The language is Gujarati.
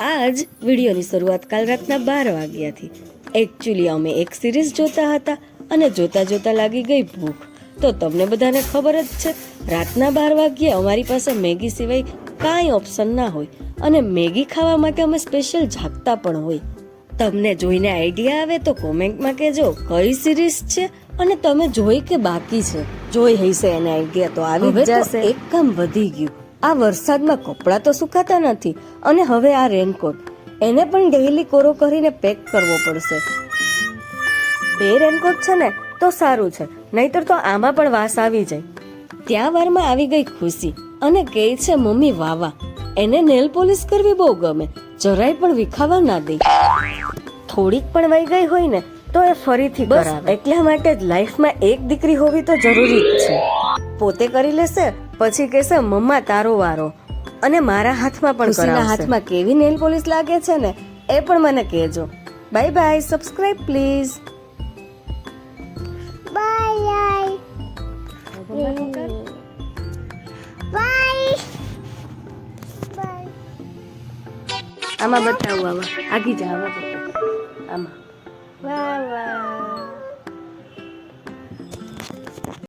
આજ વિડીયોની શરૂઆત કાલ રાતના 12 વાગ્યાથી. એકચ્યુઅલી અમે એક સિરીઝ જોતા હતા અને જોતા જોતા લાગી ગઈ ભૂખ. તો તમને બધાને ખબર જ છે, રાતના 12 વાગ્યે અમારી પાસે મેગી સિવાય કાંઈ ઓપ્શન ના હોય અને મેગી ખાવા માટે અમે સ્પેશિયલ જાગતા પણ હોય. તમને જોઈને આઈડિયા આવે તો કોમેન્ટમાં કહેજો કઈ સિરીઝ છે અને તમે જોઈ કે બાકી છે. જોઈ હશે એને આઈડિયા તો આવી જ જશે. એક કામ વધી ગયું, આ વરસાદમાં કપડાં તો સુકાતા નથી અને હવે આ રેનકોટ એને પણ ડેઈલી કોરો કરીને પેક કરવો પડશે. 2 રેનકોટ છે ને તો સારું છે, નહીતર તો આમાં પણ વાસ આવી જાય. ત્યાં વારમાં આવી ગઈ ખુશી અને કહે છે મમ્મી વાવા એને નેલ પોલિશ કરવી બહુ ગમે, જરાય પણ વિખાવા ના દે. થોડીક પણ વહી ગઈ હોય ને તો એ ફરીથી કરાવે. એટલા માટે જ લાઈફમાં એક દીકરી હોવી તો જરૂરી જ છે. પોતે કરી લેશે પછી કહેશે મમ્મા તારો વારો, અને મારા હાથમાં પણ કરાવશે. હાથમાં કેવી નેલ પોલિશ લાગે છે ને એ પણ મને કહેજો. Bye bye, subscribe please. Bye bye bye. આમાં બતાવું, આમાં આગી જા, આમાં બતાવું, આમાં વાહ વાહ.